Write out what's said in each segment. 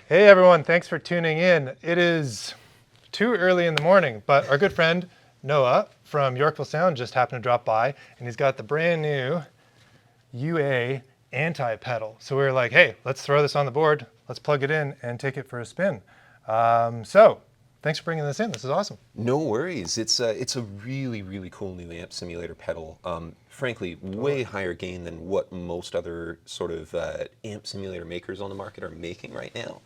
Hey everyone, thanks for tuning in. It is too early in the morning, but our good friend Noah from Yorkville Sound just happened to drop by, and he's got the brand new UA anti-pedal. So we were like, hey, let's throw this on the board, let's plug it in and take it for a spin. So thanks for bringing this in. This is awesome. No worries. It's a really, really cool new amp simulator pedal. Frankly, way higher gain than what most other sort of amp simulator makers on the market are making right now.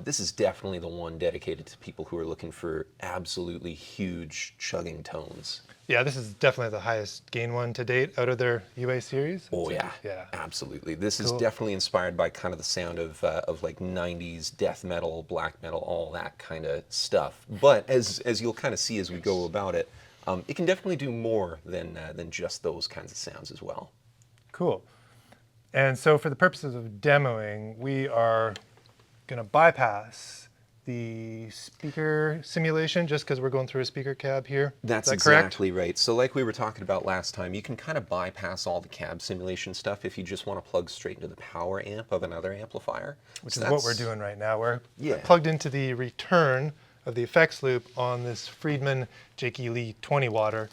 This is definitely the one dedicated to people who are looking for absolutely huge chugging tones. Yeah, this is definitely the highest gain one to date out of their UA series. Oh yeah, yeah, absolutely. This is Cool. definitely inspired by kind of the sound of like 90s death metal, black metal, all that kind of stuff. But as you'll kind of see as we go about it, it can definitely do more than just those kinds of sounds as well. Cool. And so for the purposes of demoing, we are going to bypass the speaker simulation just because we're going through a speaker cab here. That's Is that correct? exactly right. So like we were talking about last time, you can kind of bypass all the cab simulation stuff if you just want to plug straight into the power amp of another amplifier. Which So is what we're doing right now. We're Yeah. plugged into the return of the effects loop on this Friedman Jake E. Lee 20 watter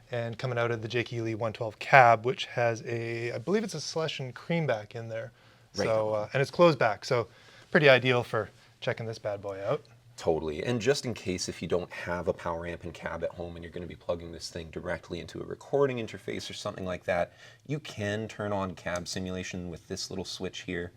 and coming out of the Jake E. Lee 112 cab, which has I believe it's a slush and creamback in there. Right. So, and it's closed back. So pretty ideal for checking this bad boy out. Totally. And just in case if you don't have a power amp and cab at home and you're going to be plugging this thing directly into a recording interface or something like that, you can turn on cab simulation with this little switch here.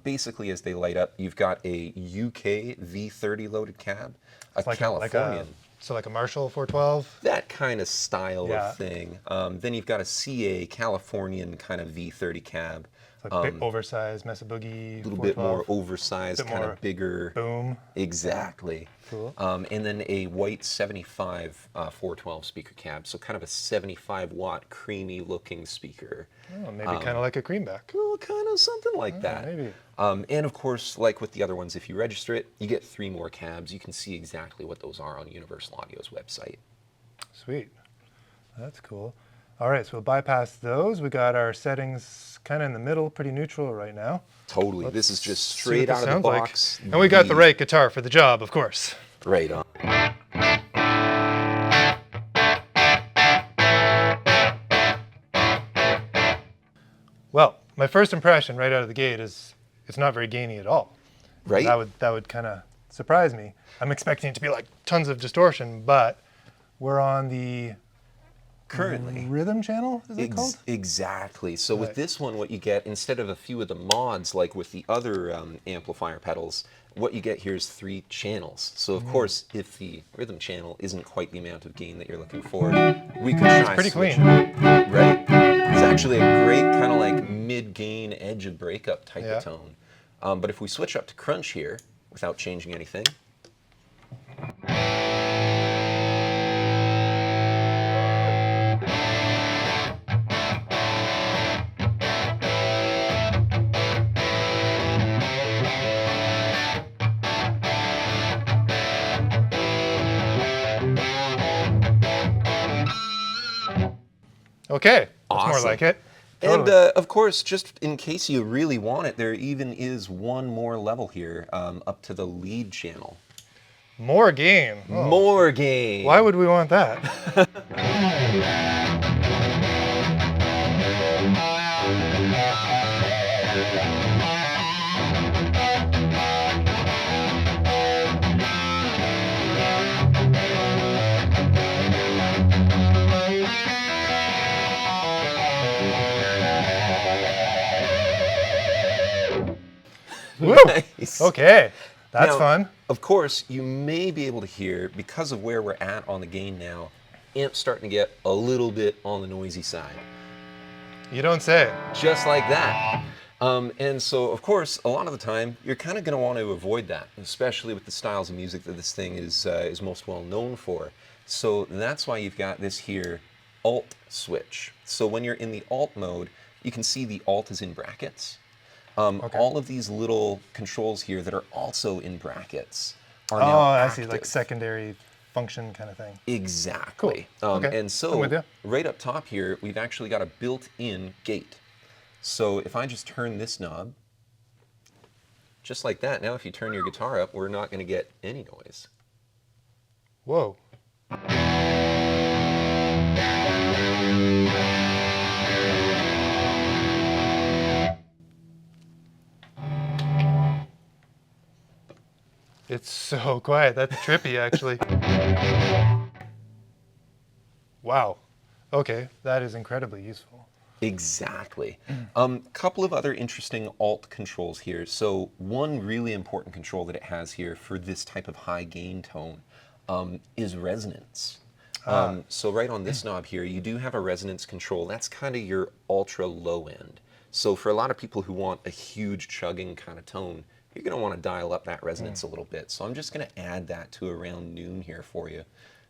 Basically, as they light up, you've got a UK V30 loaded cab, a Californian. So like a Marshall 412? That kind of style Yeah. of thing. Then you've got a CA Californian kind of V30 cab. Like big oversized Mesa Boogie. A little bit more oversized, kind of bigger. Boom. Exactly. Cool. And then a white 75 412 speaker cab, so kind of a 75 watt creamy looking speaker. Oh, maybe kind of like a creamback. Well, kind of something like that. Maybe. And of course, like with the other ones, if you register it, you get 3 more cabs. You can see exactly what those are on Universal Audio's website. Sweet. That's cool. All right, so we'll bypass those. We got our settings kind of in the middle, pretty neutral right now. Totally. This is just straight out of the box. And we got the right guitar for the job, of course. Right on. Well, my first impression right out of the gate is it's not very gainy at all. Right? That would kind of surprise me. I'm expecting it to be like tons of distortion, but we're on the Currently. rhythm channel, is it called? Exactly. So Right. with this one, what you get, instead of a few of the mods, like with the other amplifier pedals, what you get here is 3 channels. So of course, if the rhythm channel isn't quite the amount of gain that you're looking for, we could try Pretty switching. clean. Right? It's actually a great kind of like mid-gain, edge of breakup type Yeah. of tone. But if we switch up to crunch here, without changing anything, Okay, that's more Awesome. like it. And Totally. of course, just in case you really want it, there even is one more level here up to the lead channel. More gain. Oh. More gain. Why would we want that? Woo! Nice. Okay, that's Now, fun. Of course, you may be able to hear, because of where we're at on the gain now, amp's starting to get a little bit on the noisy side. You don't say. Just like that. And so, of course, a lot of the time, you're kind of going to want to avoid that, especially with the styles of music that this thing is most well known for. So that's why you've got this here Alt switch. So when you're in the Alt mode, you can see the Alt is in brackets. All of these little controls here that are also in brackets are now I active. see, like secondary function kind of thing. Exactly. Cool. Okay, And I'm so with ya. right up top here, we've actually got a built-in gate. So if I just turn this knob, Just like that. Now if you turn your guitar up, we're not going to get any noise. Whoa. It's so quiet. That's trippy, actually. Wow. Okay, that is incredibly useful. Exactly. Couple of other interesting alt controls here. So one really important control that it has here for this type of high gain tone is resonance. So right on this knob here, you do have a resonance control. That's kind of your ultra low end. So for a lot of people who want a huge chugging kind of tone, you're going to want to dial up that resonance a little bit. So I'm just going to add that to around noon here for you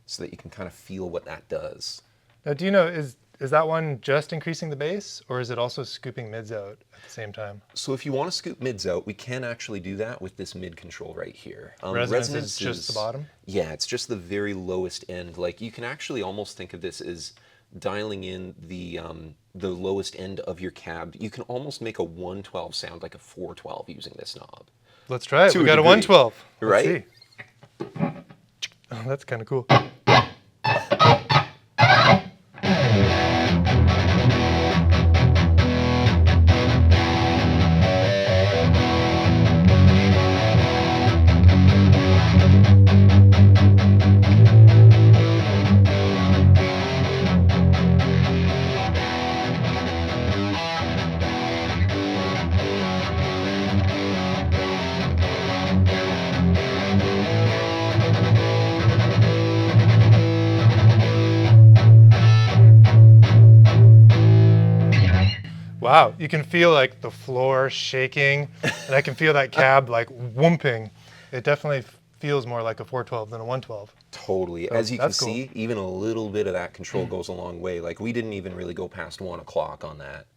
so that you can kind of feel what that does. Now, do you know, is that one just increasing the bass, or is it also scooping mids out at the same time? So if you want to scoop mids out, we can actually do that with this mid control right here. Resonance is just the bottom? Yeah, it's just the very lowest end. Like, you can actually almost think of this as dialing in the lowest end of your cab. You can almost make a 112 sound like a 412 using this knob. Let's try it. To We a got a degree, 112. right? Let's see. Oh, that's kind of cool. Wow, you can feel like the floor shaking, and I can feel that cab like whooping. It definitely feels more like a 412 than a 112. Totally. So As you can that's cool. see, even a little bit of that control goes a long way. Like, we didn't even really go past 1 o'clock on that.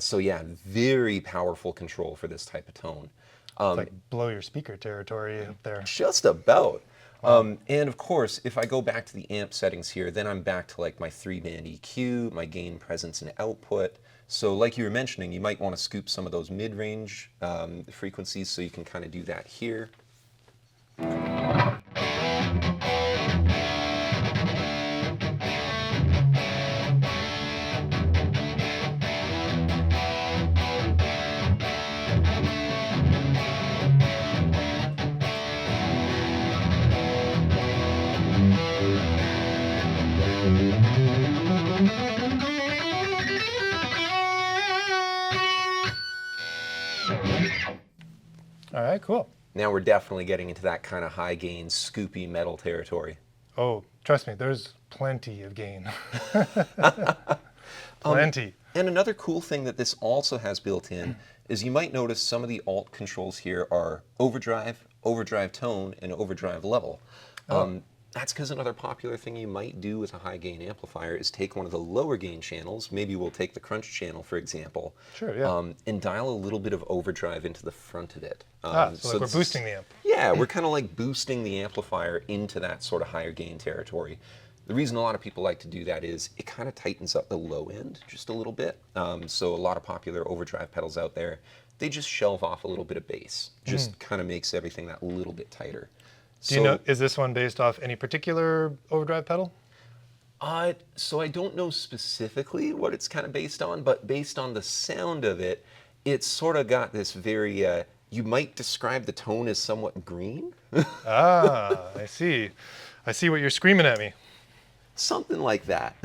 So yeah, very powerful control for this type of tone. It's like blow your speaker territory up there. Just about. And of course, if I go back to the amp settings here, then I'm back to like my 3-band EQ, my gain, presence, and output. So like you were mentioning, you might want to scoop some of those mid-range frequencies, so you can kind of do that here. All right, cool. Now we're definitely getting into that kind of high gain, scoopy metal territory. Oh, trust me, there's plenty of gain. Plenty. And another cool thing that this also has built in is you might notice some of the alt controls here are overdrive, overdrive tone, and overdrive level. That's because another popular thing you might do with a high gain amplifier is take one of the lower gain channels, maybe we'll take the crunch channel for example, Sure, yeah. and dial a little bit of overdrive into the front of it. So like we're this boosting the amp. Yeah, we're kind of like boosting the amplifier into that sort of higher gain territory. The reason a lot of people like to do that is it kind of tightens up the low end just a little bit. So a lot of popular overdrive pedals out there, they just shelve off a little bit of bass. Just kind of makes everything that little bit tighter. Do you know, is this one based off any particular overdrive pedal? So I don't know specifically what it's kind of based on, but based on the sound of it, it's sort of got this very, you might describe the tone as somewhat green. Ah, I see. I see what you're screaming at me. Something like that.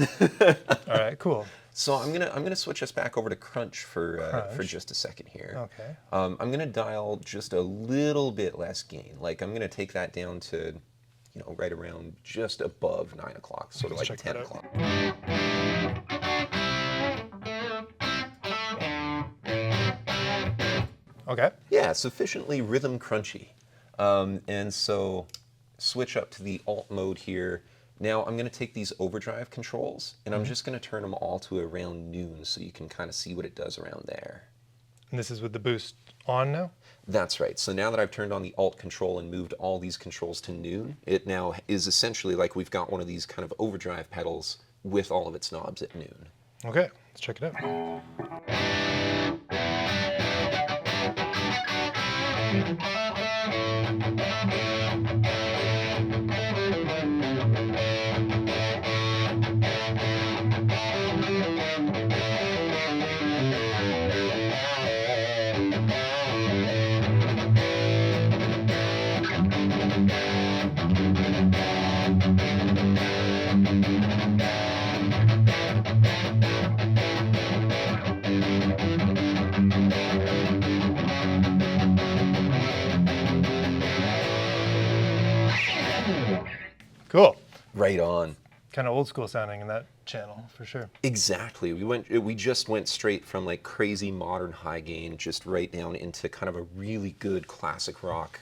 All right, cool. So I'm gonna switch us back over to crunch for just a second here. Okay. I'm gonna dial just a little bit less gain. Like, I'm gonna take that down to, you know, right around just above 9 o'clock, sort of like check 10 that out. o'clock. Okay. Yeah, sufficiently rhythm crunchy. And so switch up to the alt mode here. Now I'm going to take these overdrive controls and I'm just going to turn them all to around noon so you can kind of see what it does around there. And this is with the boost on now? That's right. So now that I've turned on the alt control and moved all these controls to noon, it now is essentially like we've got one of these kind of overdrive pedals with all of its knobs at noon. Okay, let's check it out. Cool. Right on. Kind of old school sounding in that channel, for sure. Exactly. We just went straight from like crazy modern high gain, just right down into kind of a really good classic rock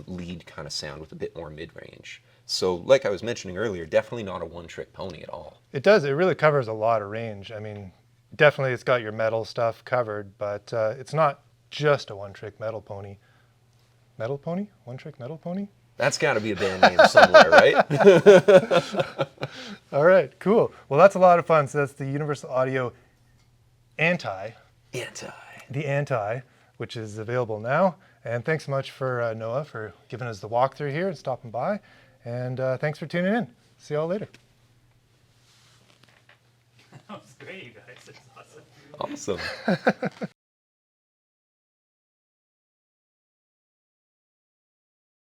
lead kind of sound with a bit more mid range. So, like I was mentioning earlier, definitely not a one-trick pony at all. It does. It really covers a lot of range. I mean, definitely it's got your metal stuff covered, but it's not just a one-trick metal pony. Metal pony? One-trick metal pony? That's got to be a band name somewhere, right? All right, cool. Well, that's a lot of fun. So that's the Universal Audio Anti, the Anti, which is available now. And thanks so much for Noah for giving us the walkthrough here and stopping by. And thanks for tuning in. See y'all later. That was great, you guys. It's awesome. Awesome.